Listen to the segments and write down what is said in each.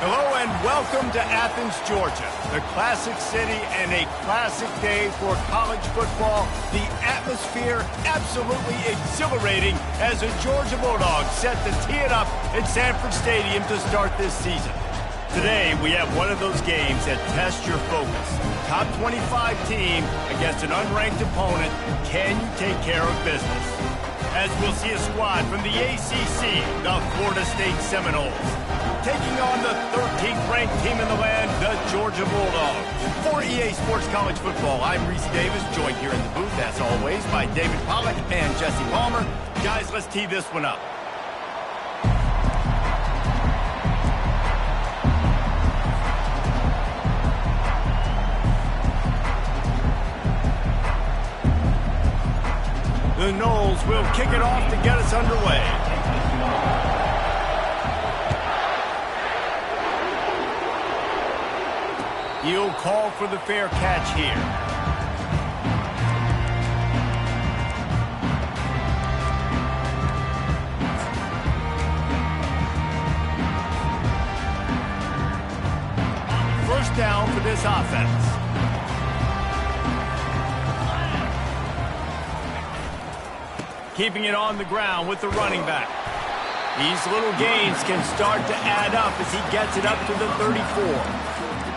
Hello and welcome to Athens, Georgia, the classic city and a classic day for college football. The atmosphere absolutely exhilarating as the Georgia Bulldogs set to tee it up at Sanford Stadium to start this season. Today, we have one of those games that tests your focus. Top 25 team against an unranked opponent. Can you take care of business? As we'll see a squad from the ACC, the Florida State Seminoles, taking on the 13th ranked team in the land, the Georgia Bulldogs. For EA Sports College Football, I'm Reese Davis, joined here in the booth, as always, by David Pollack and Jesse Palmer. Guys, let's tee this one up. The Noles will kick it off to get us underway. He'll call for the fair catch here. First down for this offense. Keeping it on the ground with the running back. These little gains can start to add up as he gets it up to the 34.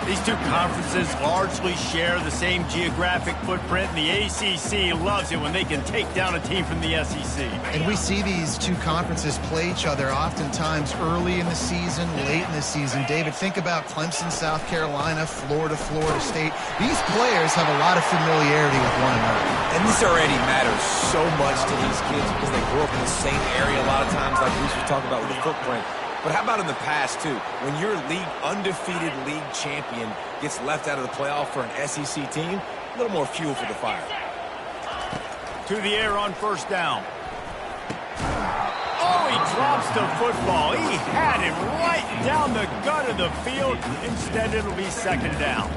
These two conferences largely share the same geographic footprint, and the ACC loves it when they can take down a team from the SEC. And we see these two conferences play each other oftentimes early in the season, late in the season. David, think about Clemson, South Carolina, Florida, Florida State. These players have a lot of familiarity with one another. And this already matters so much to these kids because they grew up in the same area a lot of times, like we was talking about with the footprint. But how about in the past, too? When your undefeated league champion gets left out of the playoff for an SEC team, a little more fuel for the fire. To the air on first down. Oh, he drops the football. He had it right down the gut of the field. Instead, it'll be second down.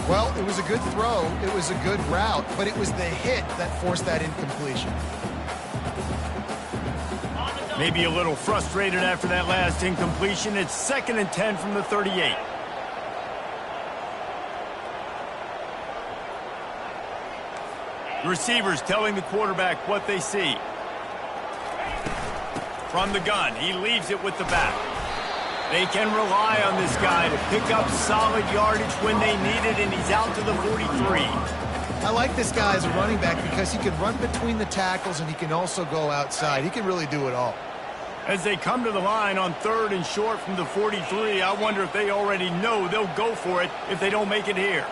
Well, it was a good throw. It was a good route, but it was the hit that forced that incompletion. Maybe a little frustrated after that last incompletion. It's 2nd and 10 from the 38. The receivers telling the quarterback what they see. From the gun, he leaves it with the back. They can rely on this guy to pick up solid yardage when they need it, and he's out to the 43. I like this guy as a running back because he can run between the tackles and he can also go outside. He can really do it all. As they come to the line on 3rd and short from the 43, I wonder if they already know they'll go for it if they don't make it here.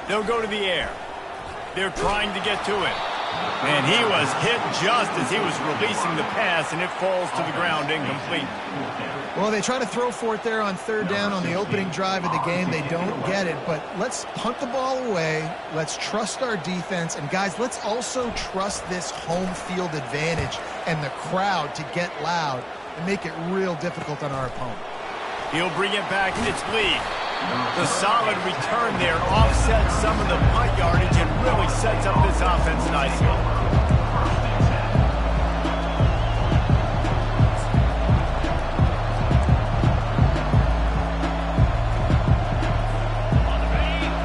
They'll go to the air. They're trying to get to it. And he was hit just as he was releasing the pass, and it falls to the ground incomplete. Well, they try to throw for it there on 3rd down on the opening drive of the game. They don't get it, but let's punt the ball away. Let's trust our defense. And, guys, let's also trust this home field advantage and the crowd to get loud and make it real difficult on our opponent. He'll bring it back. It's Lee. The solid return there offsets some of the punt yardage and really sets up this offense nicely.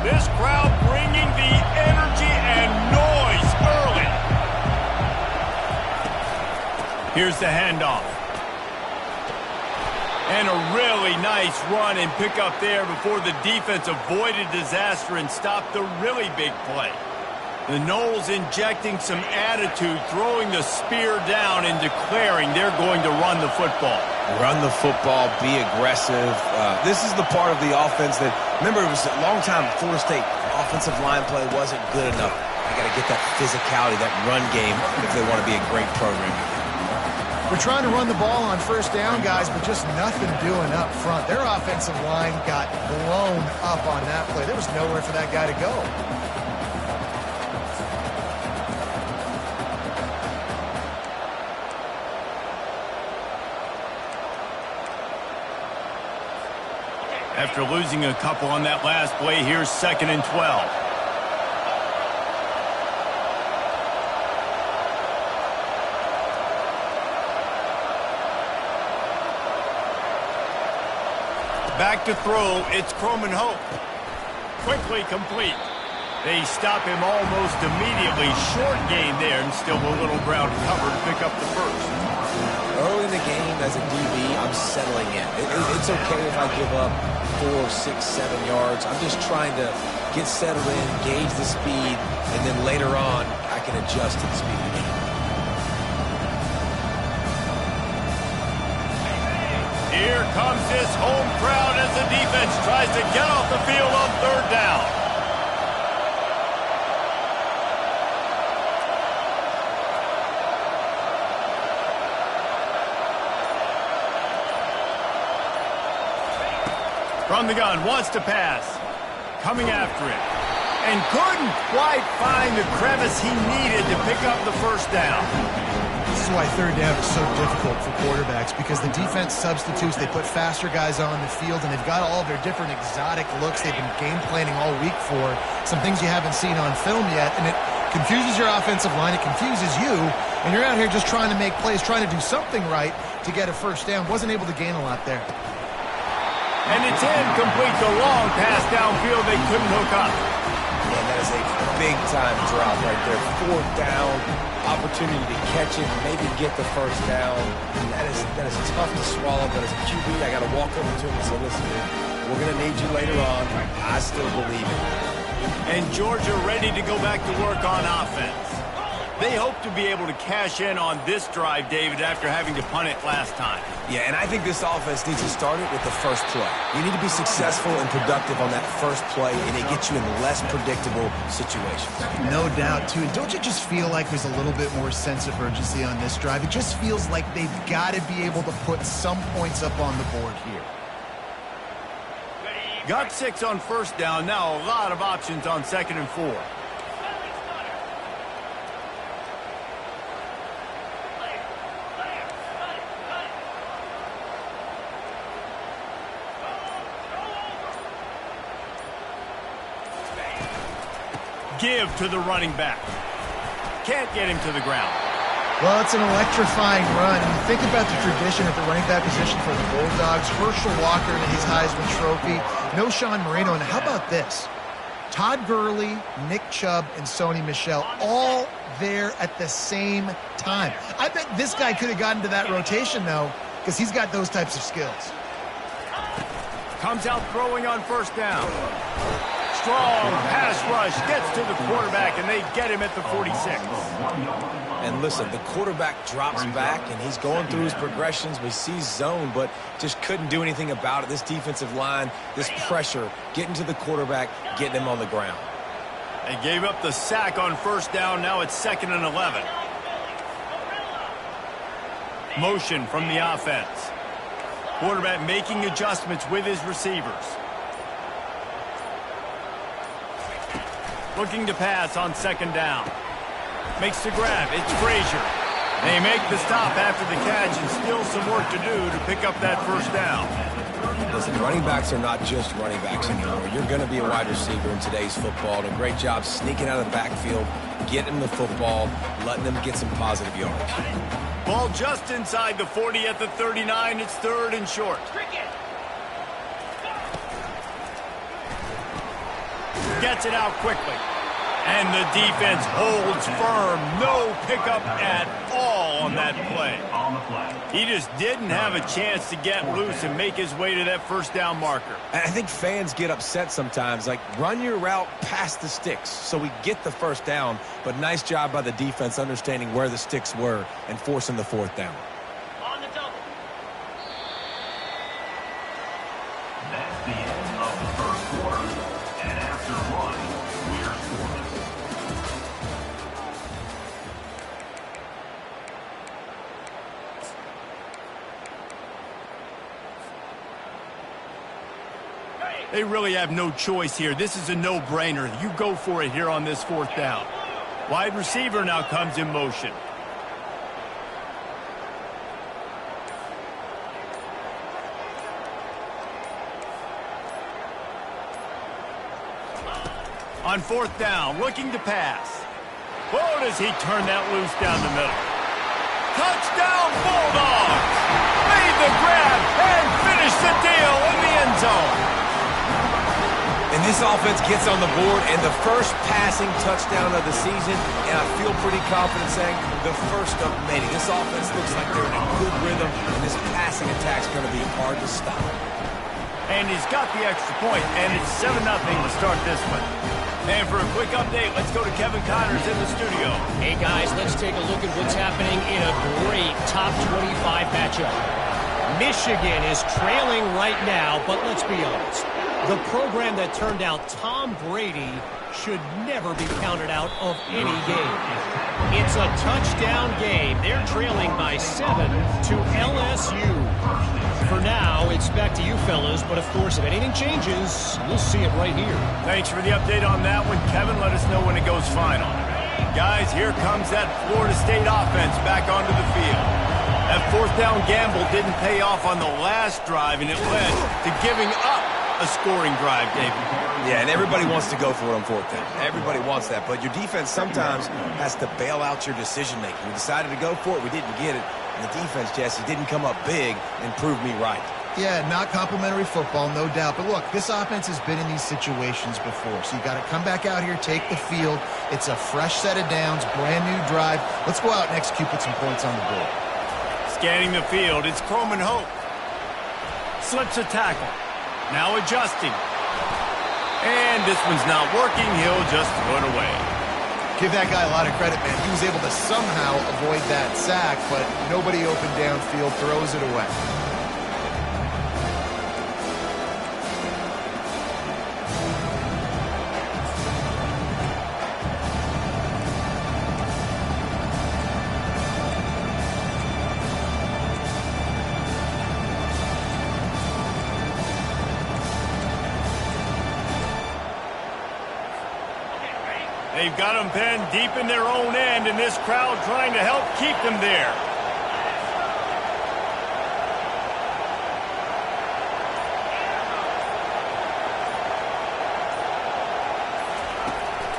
This crowd bringing the energy and noise early. Here's the handoff. And a really nice run and pick up there before the defense avoided disaster and stopped the really big play. The Noles injecting some attitude, throwing the spear down and declaring they're going to run the football. Run the football, be aggressive. This is the part of the offense that, remember, it was a long time Florida State offensive line play wasn't good enough. They got to get that physicality, that run game if they want to be a great program. We're trying to run the ball on 1st down, guys, but just nothing doing up front. Their offensive line got blown up on that play. There was nowhere for that guy to go. After losing a couple on that last play, here's 2nd and 12. Back to throw, it's Croman Hope. Quickly complete. They stop him almost immediately. Short gain there, and still a little ground to cover to pick up the first. Early in the game, as a DB, I'm settling in. It's okay if I give up 4, 6, 7 yards. I'm just trying to get settled in, gauge the speed, and then later on, I can adjust to the speed of the game. Here comes this home crowd as the defense tries to get off the field on third down. From the gun, wants to pass. Coming after it. And couldn't quite find the crevice he needed to pick up the first down. This is why third down is so difficult for quarterbacks, because the defense substitutes. They put faster guys on the field, and they've got all of their different exotic looks they've been game planning all week for. Some things you haven't seen on film yet, and it confuses your offensive line. It confuses you, and you're out here just trying to make plays, trying to do something right to get a first down. Wasn't able to gain a lot there. And it's incomplete. The long pass downfield they couldn't hook up. And that is a big-time drop right there. Fourth down, opportunity to catch it, maybe get the first down. And that is tough to swallow, but as a QB, I got to walk over to him and say, listen, dude, we're going to need you later on. I still believe it. And Georgia ready to go back to work on offense. They hope to be able to cash in on this drive, David, after having to punt it last time. Yeah, and I think this offense needs to start it with the first play. You need to be successful and productive on that first play, and it gets you in less predictable situations. No doubt, too. Don't you just feel like there's a little bit more sense of urgency on this drive? It just feels like they've got to be able to put some points up on the board here. Got 6 on first down. Now a lot of options on 2nd and 4. Give to the running back. Can't get him to the ground. Well, it's an electrifying run. And you think about the tradition at the running back position for the Bulldogs. Herschel Walker and his Heisman Trophy. No Sean Marino. And how about this? Todd Gurley, Nick Chubb, and Sony Michel all there at the same time. I bet this guy could have gotten to that rotation, though, because he's got those types of skills. Comes out throwing on first down. Strong pass rush, gets to the quarterback, and they get him at the 46. And listen, the quarterback drops back, and he's going through his progressions. We see zone, but just couldn't do anything about it. This defensive line, this pressure, getting to the quarterback, getting him on the ground. They gave up the sack on first down. Now it's 2nd and 11. Motion from the offense. Quarterback making adjustments with his receivers. Looking to pass on 2nd down. Makes the grab. It's Frazier. They make the stop after the catch, and still some work to do to pick up that first down. Listen, running backs are not just running backs anymore. You're going to be a wide receiver in today's football. And a great job sneaking out of the backfield, getting the football, letting them get some positive yards. Ball just inside the 40 at the 39. It's 3rd and short. Gets it out quickly. And the defense holds firm. No pickup at all on that play. He just didn't have a chance to get loose and make his way to that first down marker. And I think fans get upset sometimes. Like, run your route past the sticks so we get the first down. But nice job by the defense understanding where the sticks were and forcing the 4th down. On the double. That's the end of the first quarter. And after one, we're scoreless. They really have no choice here. This is a no-brainer. You go for it here on this 4th down. Wide receiver now comes in motion. On 4th down, looking to pass. Oh, does he turn that loose down the middle. Touchdown, Bulldogs! Made the grab and finished finish the deal in the end zone. And this offense gets on the board and the first passing touchdown of the season, and I feel pretty confident saying the first of many. This offense looks like they're in a good rhythm, and this passing attack's going to be hard to stop. And he's got the extra point, and it's 7-0 to start this one. And for a quick update, let's go to Kevin Connors in the studio. Hey, guys, let's take a look at what's happening in a great top 25 matchup. Michigan is trailing right now, but let's be honest. The program that turned out Tom Brady should never be counted out of any game. It's a touchdown game. They're trailing by 7 to LSU. For now, it's back to you fellas, but of course, if anything changes, we'll see it right here. Thanks for the update on that one, Kevin. Let us know when it goes final. Guys, here comes that Florida State offense back onto the field. That fourth down gamble didn't pay off on the last drive, and it led to giving up a scoring drive, David. Yeah, and everybody wants to go for it on fourth down. Everybody wants that, but your defense sometimes has to bail out your decision-making. We decided to go for it. We didn't get it. And the defense, Jesse, didn't come up big and prove me right. Yeah, not complimentary football, no doubt. But look, this offense has been in these situations before. So you got to come back out here, take the field. It's a fresh set of downs, brand new drive. Let's go out and execute, put some points on the board. Scanning the field, it's Croman Hope. Slips a tackle. Now adjusting. And this one's not working. He'll just throw it away. Give that guy a lot of credit, man. He was able to somehow avoid that sack, but nobody open downfield, throws it away. They've got them pinned deep in their own end, and this crowd trying to help keep them there.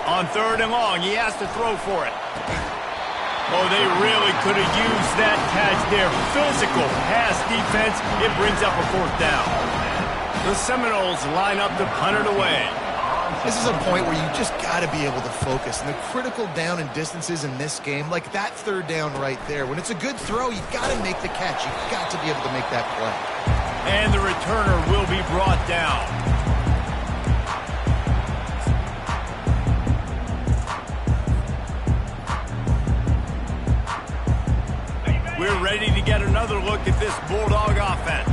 On 3rd and long, he has to throw for it. Oh, they really could have used that catch there. Physical pass defense. It brings up a 4th down. The Seminoles line up to punt it away. This is a point where you just got to be able to focus. And the critical down and distances in this game, like that 3rd down right there, when it's a good throw, you got to make the catch. You've got to be able to make that play. And the returner will be brought down. We're ready to get another look at this Bulldog offense.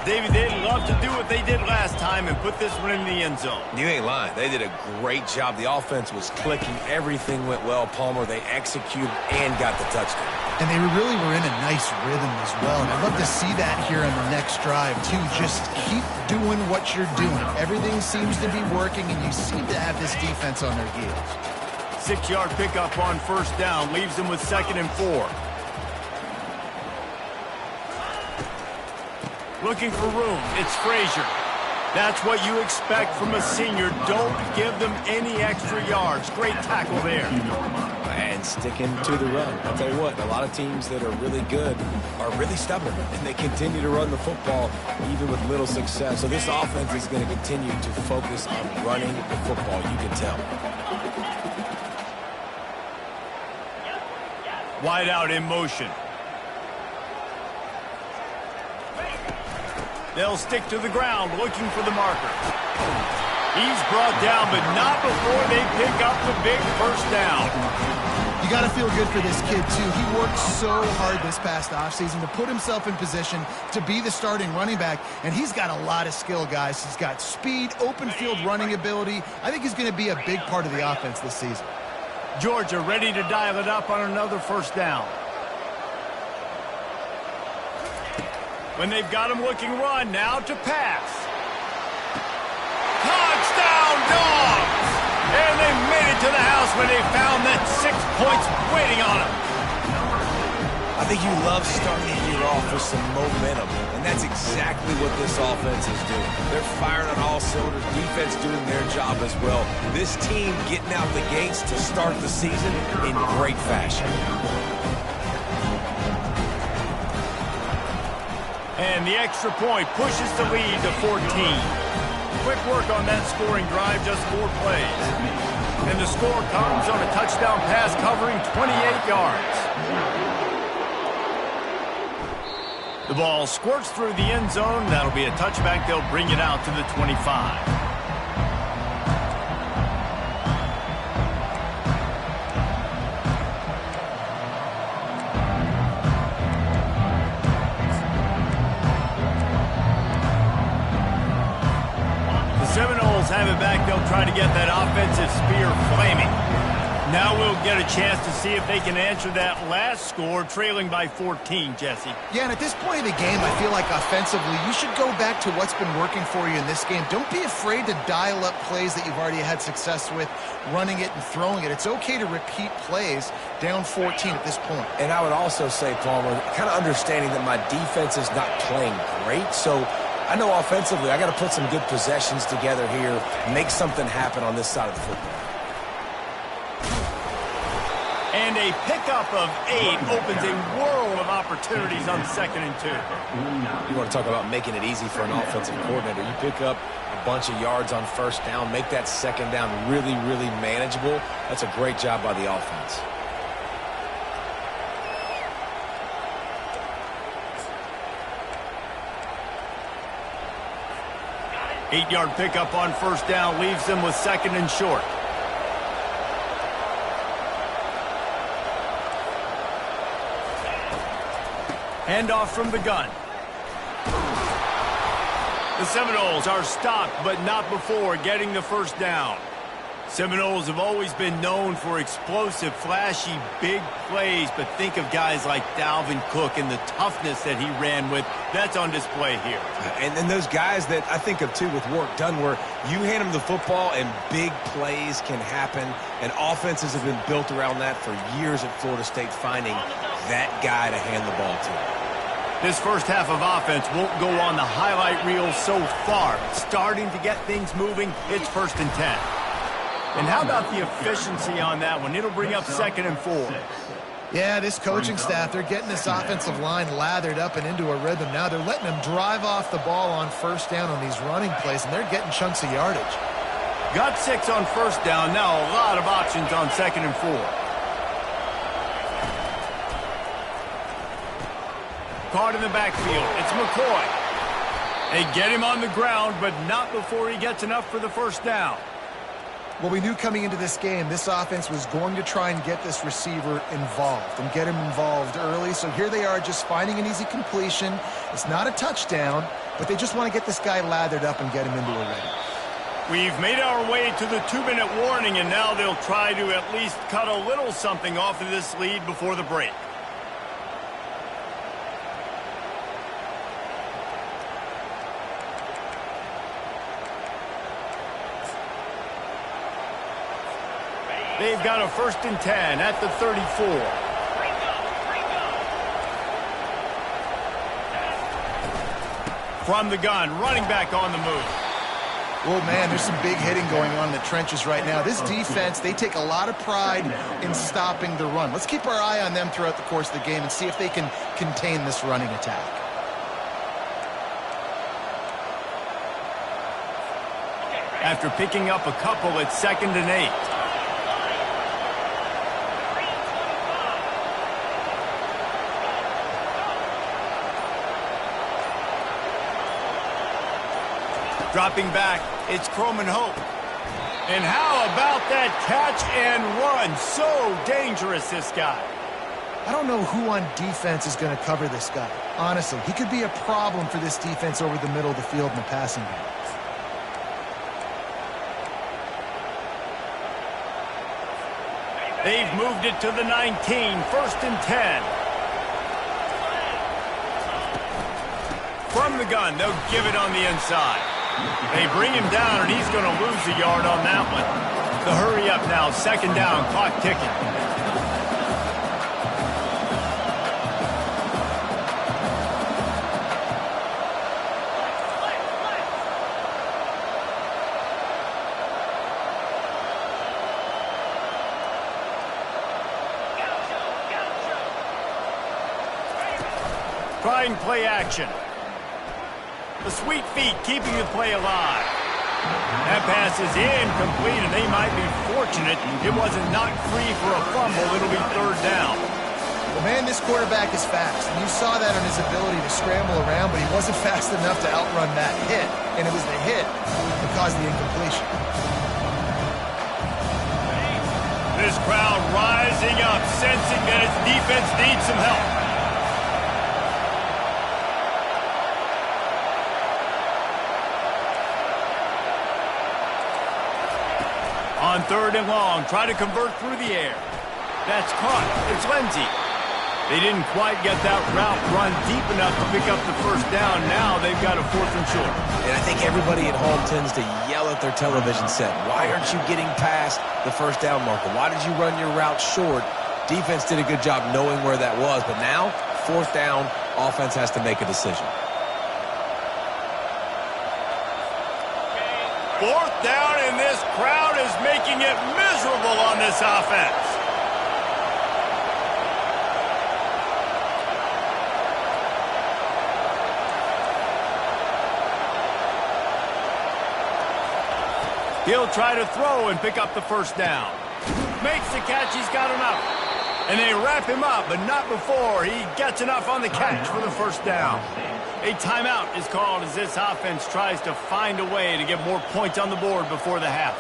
David, they'd love to do what they did last time and put this one in the end zone. You ain't lying. They did a great job. The offense was clicking. Everything went well, Palmer. They executed and got the touchdown. And they really were in a nice rhythm as well. And I'd love to see that here on the next drive, too. Just keep doing what you're doing. Everything seems to be working, and you seem to have this defense on their heels. 6-yard pickup on 1st down. Leaves them with 2nd and 4. Looking for room. It's Frazier. That's what you expect from a senior. Don't give them any extra yards. Great tackle there. And sticking to the run. I'll tell you what, a lot of teams that are really good are really stubborn, and they continue to run the football even with little success. So this offense is going to continue to focus on running the football. You can tell. Wide out in motion. They'll stick to the ground looking for the marker. He's brought down, but not before they pick up the big 1st down. You got to feel good for this kid, too. He worked so hard this past offseason to put himself in position to be the starting running back, and he's got a lot of skill, guys. He's got speed, open field running ability. I think he's going to be a big part of the offense this season. Georgia ready to dial it up on another 1st down. When they've got him looking run, now to pass. Touchdown, Dogs! And they made it to the house when they found that 6 points waiting on them. I think you love starting the year off with some momentum, and that's exactly what this offense is doing. They're firing on all cylinders, defense doing their job as well. This team getting out the gates to start the season in great fashion. And the extra point pushes the lead to 14. Quick work on that scoring drive, just 4 plays. And the score comes on a touchdown pass covering 28 yards. The ball squirts through the end zone. That'll be a touchback. They'll bring it out to the 25. Seminoles have it back. They'll try to get that offensive spear flaming. Now we'll get a chance to see if they can answer that last score, trailing by 14, Jesse. Yeah, and at this point of the game, I feel like offensively, you should go back to what's been working for you in this game. Don't be afraid to dial up plays that you've already had success with, running it and throwing it. It's okay to repeat plays down 14 at this point. And I would also say, Palmer, kind of understanding that my defense is not playing great, so I know offensively I got to put some good possessions together here, make something happen on this side of the football. And a pickup of 8 opens a world of opportunities on 2nd and 2. You want to talk about making it easy for an offensive coordinator. You pick up a bunch of yards on 1st down, make that 2nd down really, really manageable. That's a great job by the offense. Eight-yard pickup on 1st down leaves them with 2nd and short. Handoff from the gun. The Seminoles are stopped, but not before getting the 1st down. Seminoles have always been known for explosive, flashy, big plays, but think of guys like Dalvin Cook and the toughness that he ran with. That's on display here. And then those guys that I think of, too, with work done, where you hand them the football and big plays can happen, and offenses have been built around that for years at Florida State, finding that guy to hand the ball to. This first half of offense won't go on the highlight reel so far. Starting to get things moving, it's 1st and 10. And how about the efficiency on that one? It'll bring up 2nd and 4. Yeah, this coaching staff, they're getting this offensive line lathered up and into a rhythm. Now they're letting them drive off the ball on 1st down on these running plays, and they're getting chunks of yardage. Got 6 on 1st down. Now a lot of options on 2nd and 4. Caught in the backfield. It's McCoy. They get him on the ground, but not before he gets enough for the 1st down. Well, we knew coming into this game, this offense was going to try and get this receiver involved and get him involved early. So here they are just finding an easy completion. It's not a touchdown, but they just want to get this guy lathered up and get him into a ready. We've made our way to the 2-minute warning, and now they'll try to at least cut a little something off of this lead before the break. They've got a 1st and 10 at the 34. From the gun, running back on the move. Oh, man, there's some big hitting going on in the trenches right now. This defense, they take a lot of pride in stopping the run. Let's keep our eye on them throughout the course of the game and see if they can contain this running attack. After picking up a couple, it's 2nd and 8. Dropping back, it's Croman Hope. And how about that catch and run? So dangerous, this guy. I don't know who on defense is going to cover this guy. Honestly, he could be a problem for this defense over the middle of the field in the passing game. They've moved it to the 19, 1st and 10. From the gun, they'll give it on the inside. They bring him down, and he's going to lose a yard on that one. The hurry up now, 2nd down, clock ticking. Trying play action. The sweet feet keeping the play alive. That pass is incomplete, and they might be fortunate it wasn't knocked free for a fumble. It'll be third down. Well, man, this quarterback is fast, and you saw that on his ability to scramble around, but he wasn't fast enough to outrun that hit, and it was the hit that caused the incompletion. This crowd rising up, sensing that its defense needs some help. On third and long, try to convert through the air. That's caught. It's Lindsey. They didn't quite get that route run deep enough to pick up the first down. Now they've got a 4th and short. And I think everybody at home tends to yell at their television set. Why aren't you getting past the first down marker? Why did you run your route short? Defense did a good job knowing where that was. But now, 4th down, offense has to make a decision. 4th down, and this crowd is making it miserable on this offense. He'll try to throw and pick up the first down. Makes the catch, he's got enough. And they wrap him up, but not before he gets enough on the catch for the first down. A timeout is called as this offense tries to find a way to get more points on the board before the half.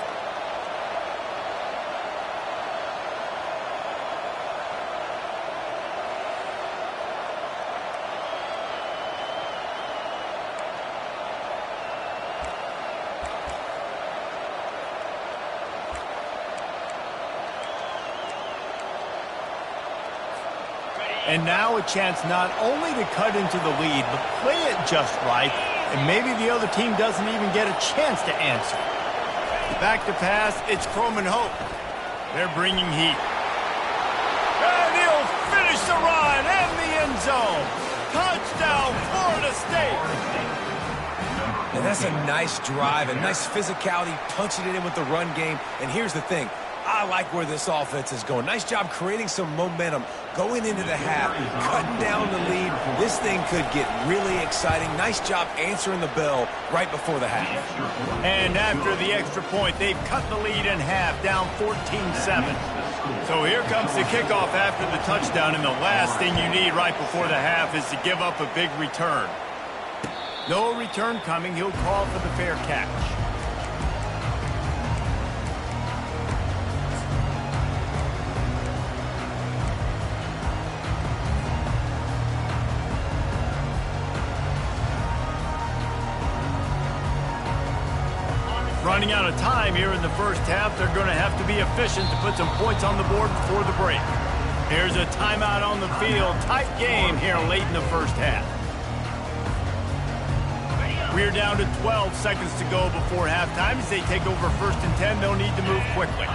And now a chance not only to cut into the lead, but play it just right, and maybe the other team doesn't even get a chance to answer. Back to pass, it's Chrome and Hope. They're bringing heat. And he'll finish the run and the end zone. Touchdown, Florida State. And that's a nice drive, a nice physicality, punching it in with the run game. And here's the thing. I like where this offense is going. Nice job creating some momentum going into the half, cutting down the lead. This thing could get really exciting. Nice job answering the bell right before the half. And after the extra point, they've cut the lead in half, down 14-7. So here comes the kickoff after the touchdown, and the last thing you need right before the half is to give up a big return. No return coming. He'll call for the fair catch. Running out of time here in the first half. They're going to have to be efficient to put some points on the board before the break. Here's a timeout on the field. Tight game here late in the first half. We're down to 12 seconds to go before halftime. As they take over 1st and 10, they'll need to move quickly.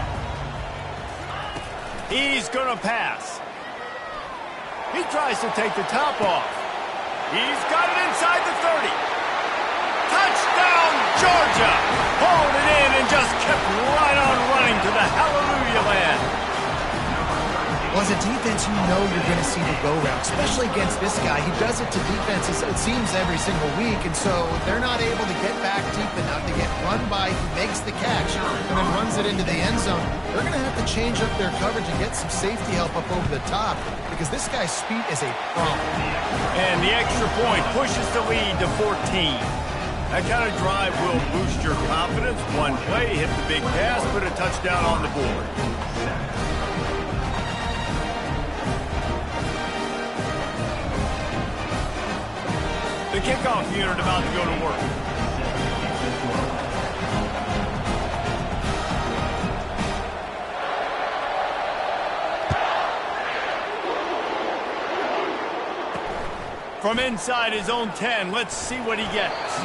He's going to pass. He tries to take the top off. He's got it inside the 30. Touchdown, Georgia! Hauled it in and just kept right on running to the hallelujah land. Well, as a defense, you know you're going to see the go route, especially against this guy. He does it to defenses, it seems, every single week, and so they're not able to get back deep enough to get run by. He makes the catch and then runs it into the end zone. They're going to have to change up their coverage and get some safety help up over the top because this guy's speed is a problem. And the extra point pushes the lead to 14. That kind of drive will boost your confidence. One play, hit the big pass, put a touchdown on the board. The kickoff unit about to go to work. From inside his own 10, let's see what he gets.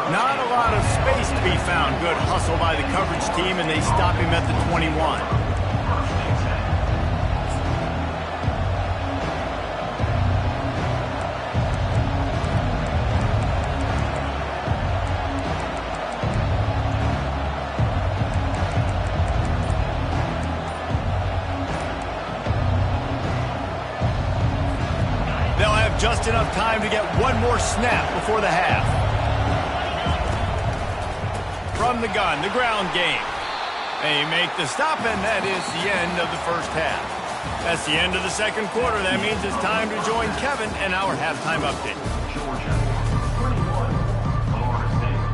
Not a lot of space to be found. Good hustle by the coverage team, and they stop him at the 21. Just enough time to get one more snap before the half. from the gun, the ground game. They make the stop, and that is the end of the first half. That's the end of the second quarter. That means it's time to join Kevin and our halftime update. Georgia 21, Florida State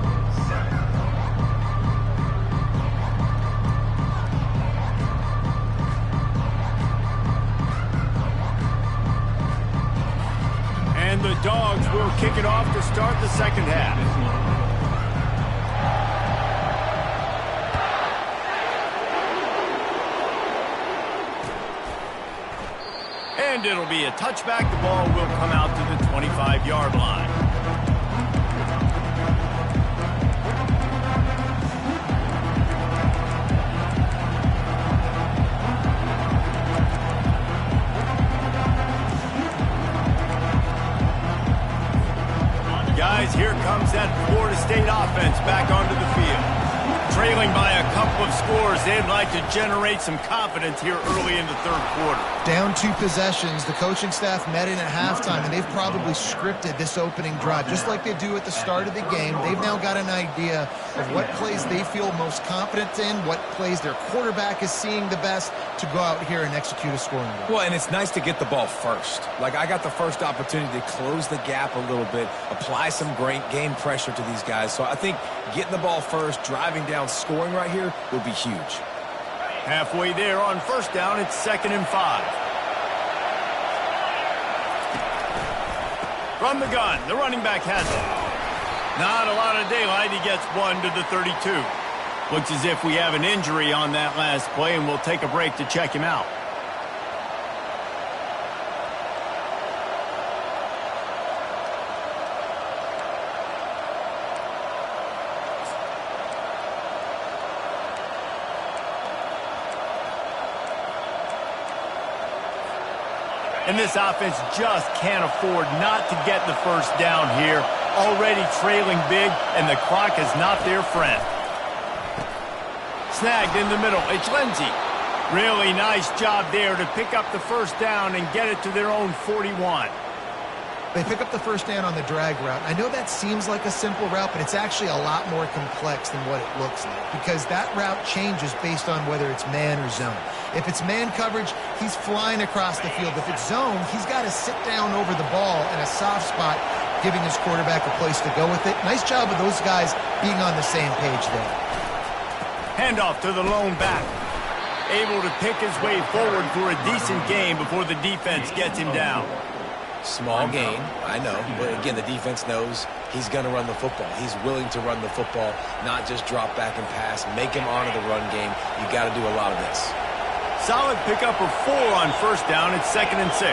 7. And the Dogs will kick it off to start the second half. And it'll be a touchback. The ball will come out to the 25-yard line. Guys, here comes that Florida State offense back onto the field. Trailing by a couple of scores, they'd like to generate some confidence here early in the third quarter. Down 2 possessions, the coaching staff met in at halftime, and they've probably scripted this opening drive. Just like they do at the start of the game, they've now got an idea of what plays they feel most confident in, what plays their quarterback is seeing the best to go out here and execute a scoring drive. Well, and it's nice to get the ball first. Like, I got the first opportunity to close the gap a little bit, apply some great game pressure to these guys. So I think getting the ball first, driving down, scoring right here would be huge. Halfway there on first down, it's 2nd and 5. From the gun, the running back has it. Not a lot of daylight. He gets 1 to the 32. Looks as if we have an injury on that last play, and we'll take a break to check him out. And this offense just can't afford not to get the first down here. Already trailing big, and the clock is not their friend. Snagged in the middle. It's Lindsey. Really nice job there to pick up the first down and get it to their own 41. They pick up the first down on the drag route. I know that seems like a simple route, but it's actually a lot more complex than what it looks like, because that route changes based on whether it's man or zone. If it's man coverage, he's flying across the field. If it's zone, he's got to sit down over the ball in a soft spot, giving his quarterback a place to go with it. Nice job of those guys being on the same page there. Handoff to the lone back. Able to pick his way forward for a decent game before the defense gets him down. Small gain, I know, but again, the defense knows he's going to run the football. He's willing to run the football, not just drop back and pass, make him honor the run game. You got to do a lot of this. Solid pickup of 4 on first down. It's 2nd and 6.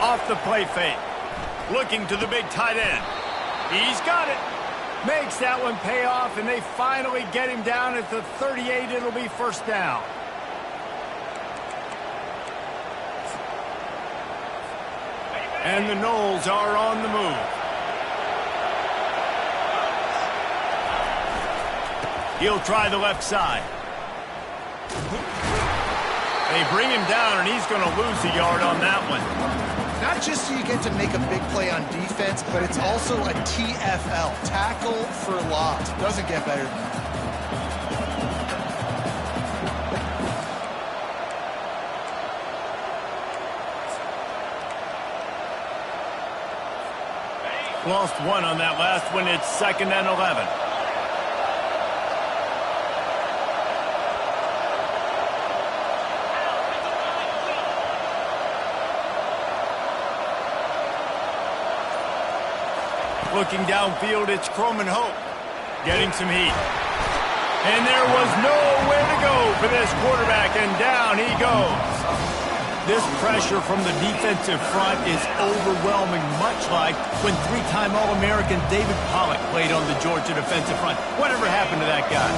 Off the play fake. Looking to the big tight end. He's got it. Makes that one pay off, and they finally get him down at the 38. It'll be first down. And the Noles are on the move. He'll try the left side. They bring him down, and he's going to lose a yard on that one. Not just so you get to make a big play on defense, but it's also a TFL, tackle for loss. Doesn't get better than that. Lost 1 on that last one. It's 2nd and 11. Looking downfield, it's Croman Hope getting some heat. And there was nowhere to go for this quarterback, and down he goes. This pressure from the defensive front is overwhelming, much like when 3-time All-American David Pollock played on the Georgia defensive front. Whatever happened to that guy?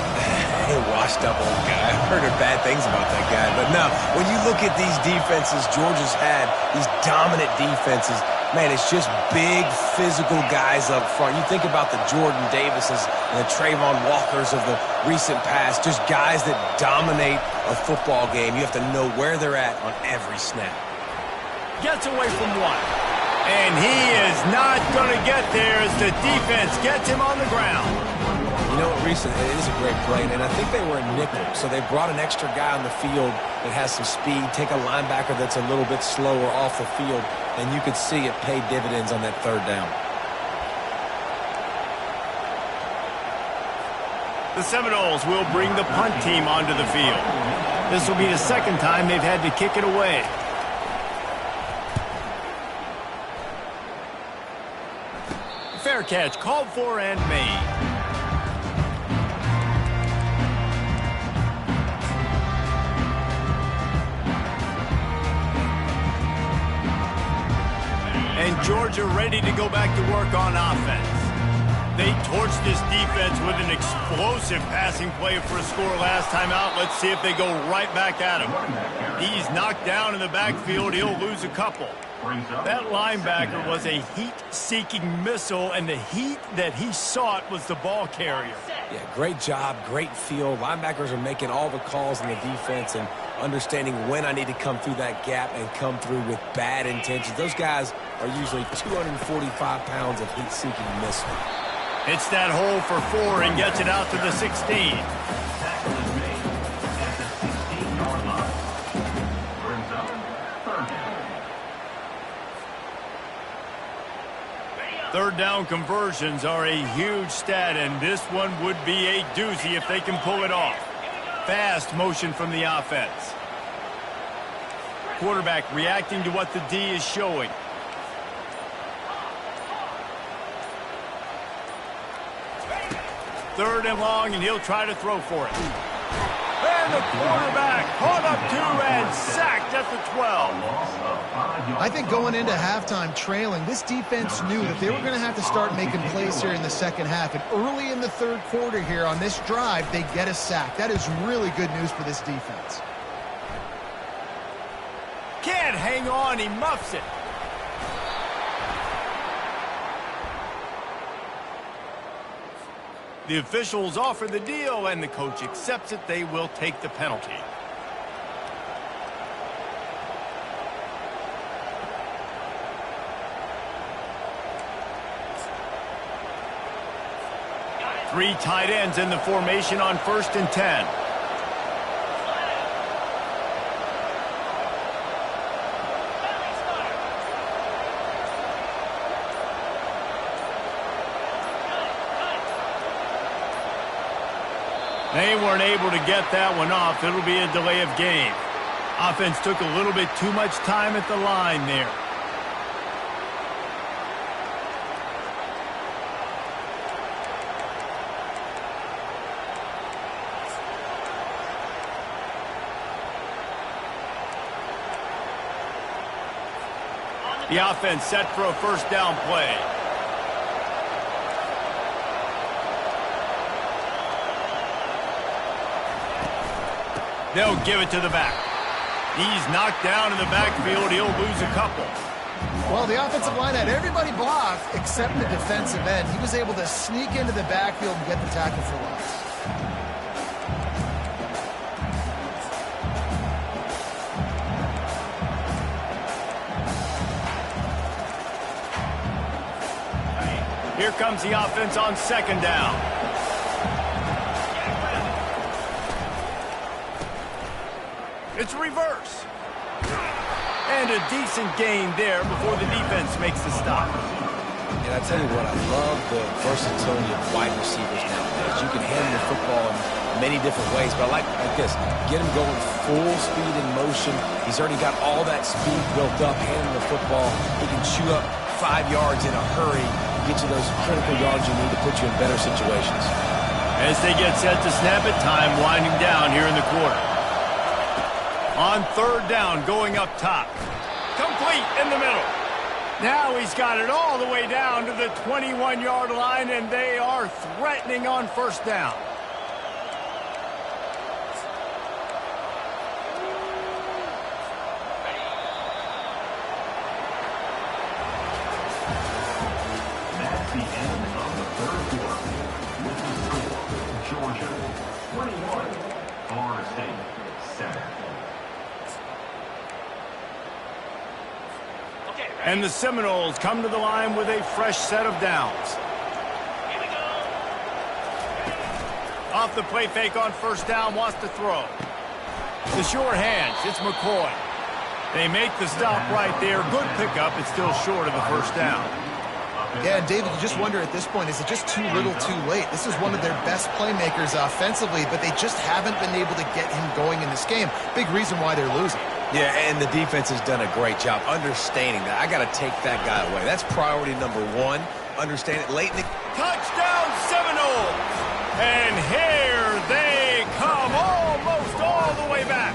Washed up old guy. I've heard bad things about that guy. But no, when you look at these defenses Georgia's had, these dominant defenses, man, it's just big, physical guys up front. You think about the Jordan Davises and the Trayvon Walkers of the recent past, just guys that dominate a football game. You have to know where they're at on every snap. Gets away from 1. And he is not going to get there as the defense gets him on the ground. You know what, Reese, it is a great play, and I think they were in nickel, so they brought an extra guy on the field that has some speed, take a linebacker that's a little bit slower off the field, and you could see it paid dividends on that third down. The Seminoles will bring the punt team onto the field. This will be the second time they've had to kick it away. Fair catch called for and made. And Georgia ready to go back to work on offense. They torched this defense with an explosive passing play for a score last time out. Let's see if they go right back at him. He's knocked down in the backfield. He'll lose a couple. That linebacker was a heat-seeking missile, and the heat that he sought was the ball carrier. Yeah, great job, great feel. Linebackers are making all the calls in the defense and understanding when I need to come through that gap and come through with bad intentions. Those guys are usually 245 pounds of heat-seeking missile. Hits that hole for 4 and gets it out to the 16. Tackle is made at the 16-yard line. Brings up third down. Third down conversions are a huge stat, and this one would be a doozy if they can pull it off. Fast motion from the offense. Quarterback reacting to what the D is showing. Third and long, and he'll try to throw for it. And the quarterback caught up 2 and sacked at the 12. I think going into halftime trailing, this defense knew that they were going to have to start making plays here in the second half. And early in the third quarter here on this drive, they get a sack. That is really good news for this defense. Can't hang on, he muffs it. The officials offer the deal, and the coach accepts it. They will take the penalty. Three tight ends in the formation on 1st and 10. They weren't able to get that one off. It'll be a delay of game. Offense took a little bit too much time at the line there. The offense set for a first down play. They'll give it to the back. He's knocked down in the backfield. He'll lose a couple. Well, the offensive line had everybody blocked except the defensive end. He was able to sneak into the backfield and get the tackle for loss. Here comes the offense on second down. It's reverse. And a decent gain there before the defense makes the stop. And I tell you what, I love the versatility of wide receivers nowadays. You can handle the football in many different ways, but I like this. Get him going full speed in motion. He's already got all that speed built up, handling the football. He can chew up 5 yards in a hurry, get you those critical yards you need to put you in better situations. As they get set to snap it, time winding down here in the quarter. On third down, going up top. Complete in the middle. Now he's got it all the way down to the 21-yard line, and they are threatening on first down. That's the end of the third quarter. With the score, Georgia 21, Florida State 7. And the Seminoles come to the line with a fresh set of downs. Off the play fake on first down, wants to throw. The sure hands, it's McCoy. They make the stop right there. Good pickup. It's still short of the first down. Yeah, and David, you just wonder at this point, is it just too little too late? This is one of their best playmakers offensively, but they just haven't been able to get him going in this game. Big reason why they're losing. Yeah, and the defense has done a great job understanding that. I got to take that guy away. That's priority number one. Understand it late in the... Touchdown Seminoles! And here they come, almost all the way back.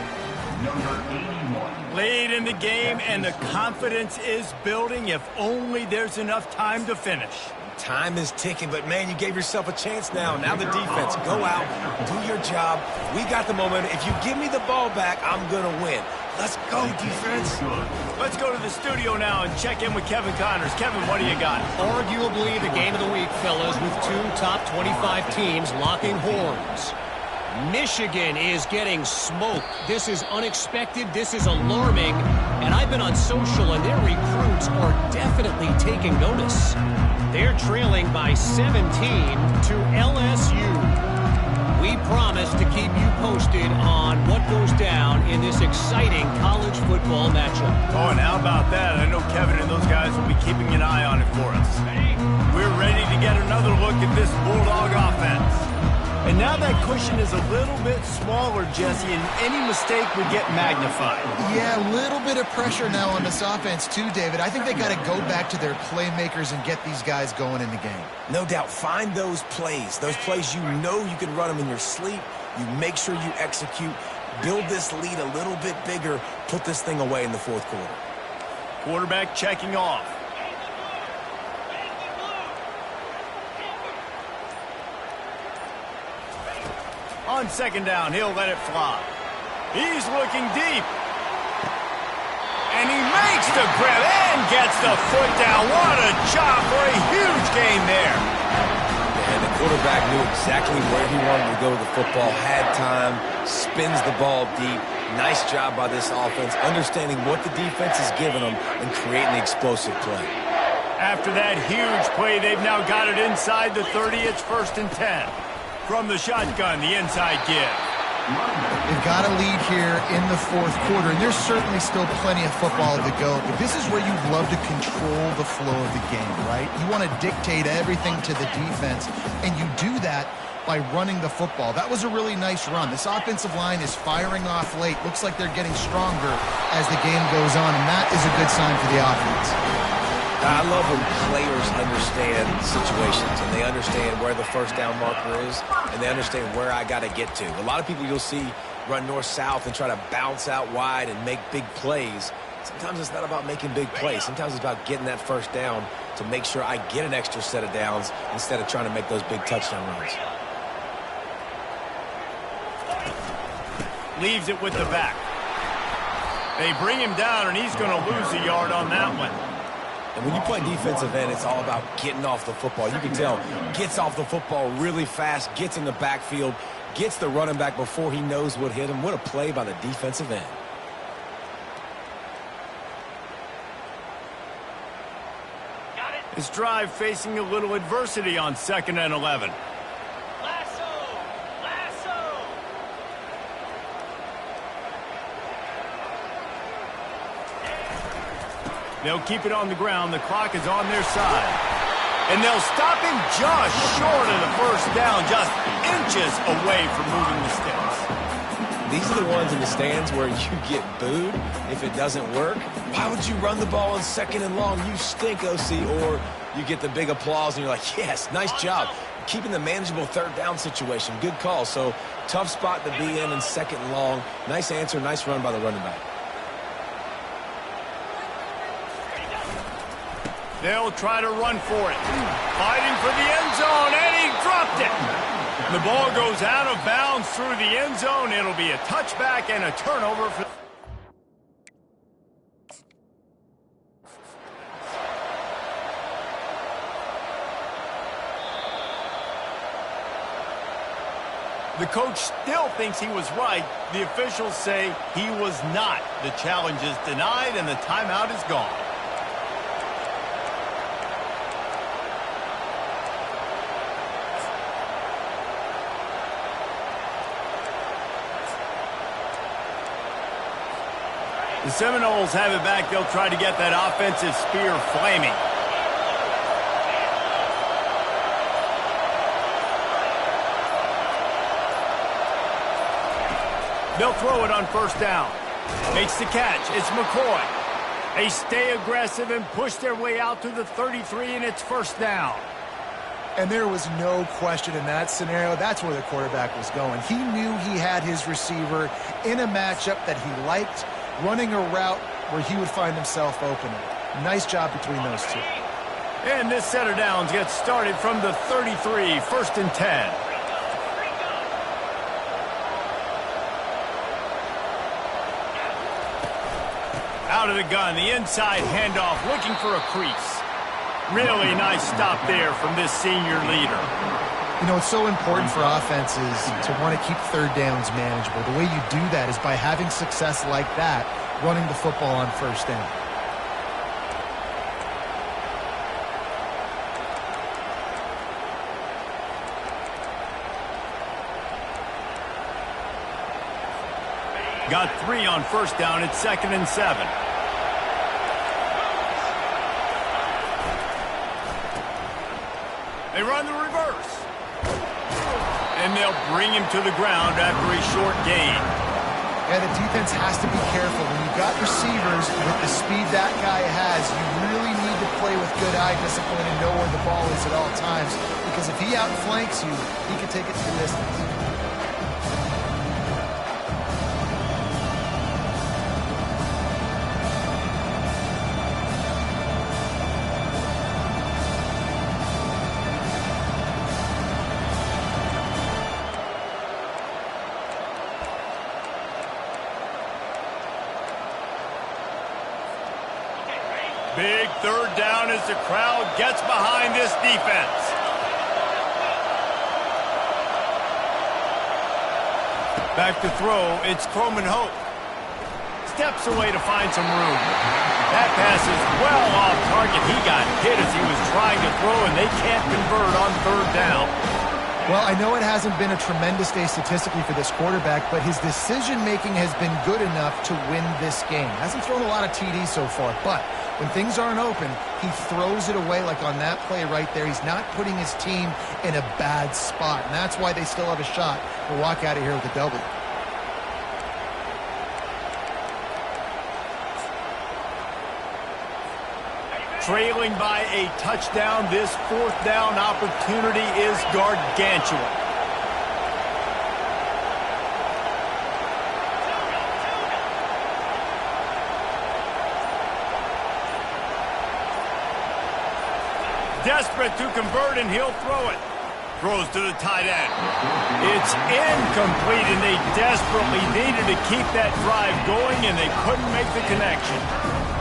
Number 81. Lead in the game, and the confidence is building if only there's enough time to finish. Time is ticking, but, man, you gave yourself a chance now. Now the defense, go out, do your job. We got the momentum. If you give me the ball back, I'm going to win. Let's go, defense. Let's go to the studio now and check in with Kevin Connors. Kevin, what do you got? Arguably the game of the week, fellas, with two top 25 teams locking horns. Michigan is getting smoked. This is unexpected. This is alarming. And I've been on social, and their recruits are definitely taking notice. They're trailing by 17 to LSU. We promise to keep you posted on what goes down in this exciting college football matchup. Oh, and how about that? I know Kevin and those guys will be keeping an eye on it for us. We're ready to get another look at this Bulldog offense. And now that cushion is a little bit smaller, Jesse, and any mistake would get magnified. Yeah, a little bit of pressure now on this offense too, David. I think they got to go back to their playmakers and get these guys going in the game. No doubt, find those plays you know you can run them in your sleep. You make sure you execute. Build this lead a little bit bigger. Put this thing away in the fourth quarter. Quarterback checking off. On second down, he'll let it fly. He's looking deep. And he makes the grab and gets the foot down. What a job for a huge gain there. And the quarterback knew exactly where he wanted to go with the football, had time, spins the ball deep. Nice job by this offense, understanding what the defense is giving them and creating the explosive play. After that huge play, they've now got it inside the 30. It's 1st and 10. From the shotgun, the inside give. They've got a lead here in the fourth quarter, and there's certainly still plenty of football to go, but this is where you'd love to control the flow of the game, right? You want to dictate everything to the defense, and you do that by running the football. That was a really nice run. This offensive line is firing off late. Looks like they're getting stronger as the game goes on, and that is a good sign for the offense. I love when players understand situations and they understand where the first down marker is and they understand where I got to get to. A lot of people you'll see run north-south and try to bounce out wide and make big plays. Sometimes it's not about making big plays. Sometimes it's about getting that first down to make sure I get an extra set of downs instead of trying to make those big touchdown runs. Leaves it with the back. They bring him down, and he's going to lose a yard on that one. And when you play defensive end, it's all about getting off the football. You can tell, gets off the football really fast, gets in the backfield, gets the running back before he knows what hit him. What a play by the defensive end. His drive facing a little adversity on 2nd and 11. They'll keep it on the ground. The clock is on their side. And they'll stop him just short of the first down, just inches away from moving the sticks. These are the ones in the stands where you get booed if it doesn't work. Why would you run the ball on 2nd and long? You stink, OC. Or you get the big applause and you're like, yes, nice job. Keeping the manageable 3rd down situation. Good call. So tough spot to be in 2nd and long. Nice answer, nice run by the running back. They'll try to run for it. Fighting for the end zone, and he dropped it. The ball goes out of bounds through the end zone. It'll be a touchback and a turnover for... The coach still thinks he was right. The officials say he was not. The challenge is denied, and the timeout is gone. The Seminoles have it back. They'll try to get that offensive spear flaming. They'll throw it on first down. Makes the catch. It's McCoy. They stay aggressive and push their way out to the 33, and it's first down. And there was no question in that scenario. That's where the quarterback was going. He knew he had his receiver in a matchup that he liked, running a route where he would find himself open. Nice job between those two. And this set of downs gets started from the 33, first and 10. Out of the gun, the inside handoff, looking for a crease. Really nice stop there from this senior leader. You know, it's so important for offenses to want to keep third downs manageable. The way you do that is by having success like that, running the football on first down. Got 3 on first down. It's 2nd and 7. They run the reverse. And they'll bring him to the ground after a short gain. Yeah, the defense has to be careful. When you've got receivers with the speed that guy has, you really need to play with good eye discipline and know where the ball is at all times. Because if he outflanks you, he can take it to the distance. Big third down as the crowd gets behind this defense. Back to throw, it's Croman Hope. Steps away to find some room. That pass is well off target. He got hit as he was trying to throw, and they can't convert on third down. Well, I know it hasn't been a tremendous day statistically for this quarterback, but his decision-making has been good enough to win this game. Hasn't thrown a lot of TDs so far, but when things aren't open, he throws it away like on that play right there. He's not putting his team in a bad spot, and that's why they still have a shot to walk out of here with a W. Trailing by a touchdown, this fourth down opportunity is gargantuan. Desperate to convert, and he'll throw it. Throws to the tight end. It's incomplete, and they desperately needed to keep that drive going, and they couldn't make the connection.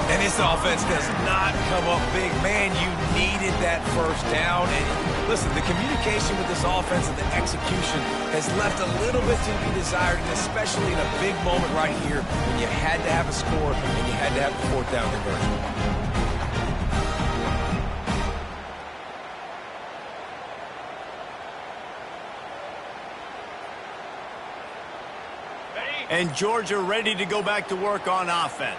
And this offense does not come up big. Man, you needed that first down. And listen, the communication with this offense and the execution has left a little bit to be desired, and especially in a big moment right here when you had to have a score and you had to have the fourth down conversion. And Georgia ready to go back to work on offense.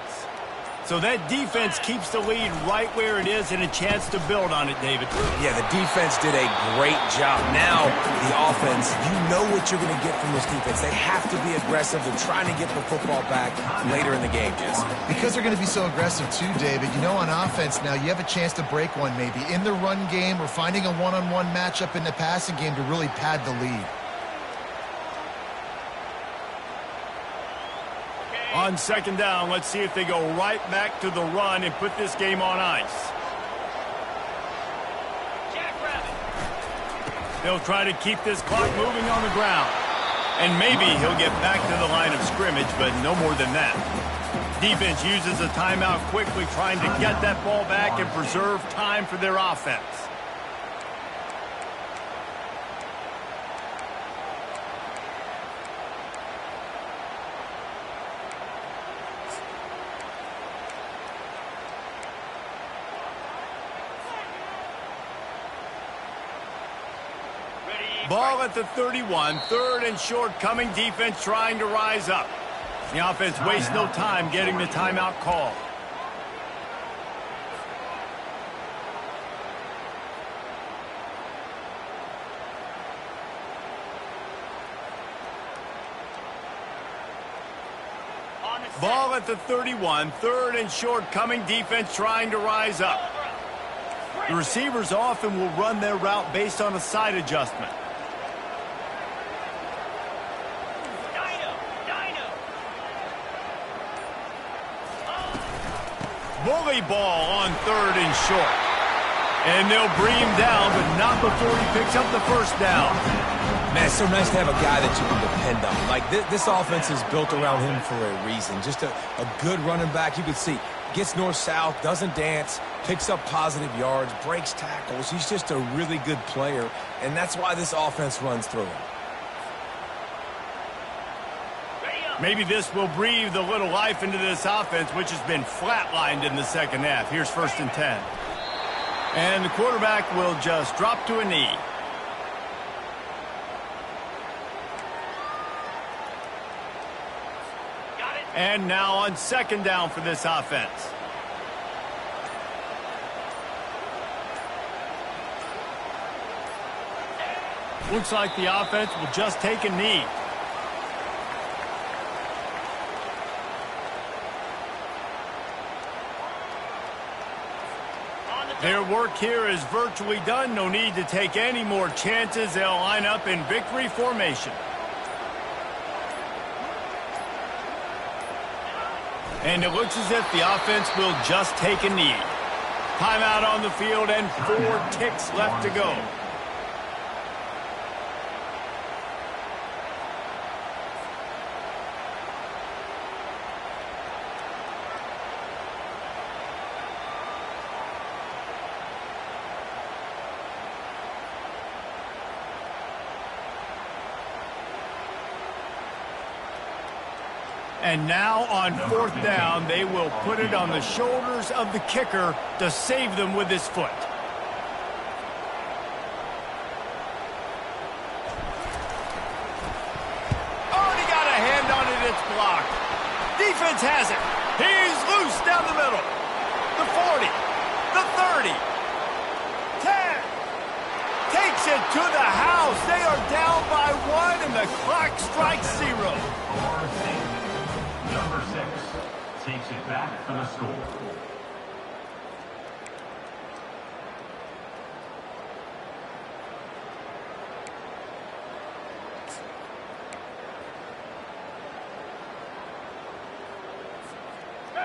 So that defense keeps the lead right where it is and a chance to build on it, David. Yeah, the defense did a great job. Now, the offense, you know what you're going to get from this defense. They have to be aggressive. They're trying to get the football back later in the game, Jess. Because they're going to be so aggressive too, David. You know, on offense now, you have a chance to break one maybe in the run game or finding a one-on-one matchup in the passing game to really pad the lead. On second down, let's see if they go right back to the run and put this game on ice. They'll try to keep this clock moving on the ground. And maybe he'll get back to the line of scrimmage, but no more than that. Defense uses a timeout quickly, trying to get that ball back and preserve time for their offense. Ball at the 31, third and short coming, defense trying to rise up. The offense wastes no time getting the timeout call. Ball at the 31, 3rd and short coming, defense trying to rise up. The receivers often will run their route based on a side adjustment. Bully ball on 3rd and short. And they'll bring him down, but not before he picks up the first down. Man, it's so nice to have a guy that you can depend on. Like, this offense is built around him for a reason. Just a good running back. You can see, gets north-south, doesn't dance, picks up positive yards, breaks tackles. He's just a really good player, and that's why this offense runs through him. Maybe this will breathe a little life into this offense, which has been flatlined in the second half. Here's 1st and 10. And the quarterback will just drop to a knee. And now on 2nd down for this offense. Looks like the offense will just take a knee. Their work here is virtually done. No need to take any more chances. They'll line up in victory formation. And it looks as if the offense will just take a knee. Timeout on the field and 4 ticks left to go. And now on 4th down, they will put it on the shoulders of the kicker to save them with his foot. Oh, and he got a hand on it. It's blocked. Defense has it. He's loose down the middle. The 40, the 30, 10. Takes it to the house. They are down by 1, and the clock strikes 0. Number 6 takes it back for the score.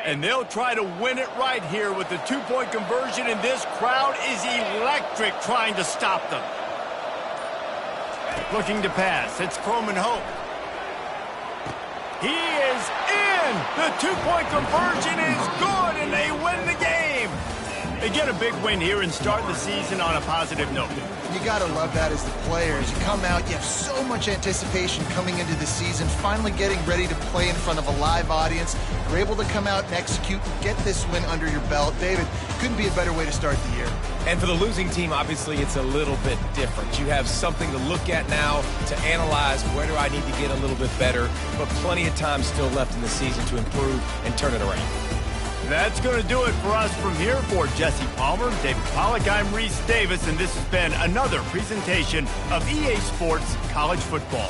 And they'll try to win it right here with the 2-point conversion, and this crowd is electric trying to stop them. Looking to pass. It's Croman Hope. He is in! The 2-point conversion is good, and they win the game! They get a big win here and start the season on a positive note. You got to love that as the players. You come out, you have so much anticipation coming into the season, finally getting ready to play in front of a live audience. You're able to come out and execute and get this win under your belt. David, couldn't be a better way to start the year. And for the losing team, obviously, it's a little bit different. You have something to look at now to analyze where do I need to get a little bit better, but plenty of time still left in the season to improve and turn it around. That's going to do it for us from here. For Jesse Palmer, David Pollack, I'm Reese Davis, and this has been another presentation of EA Sports College Football.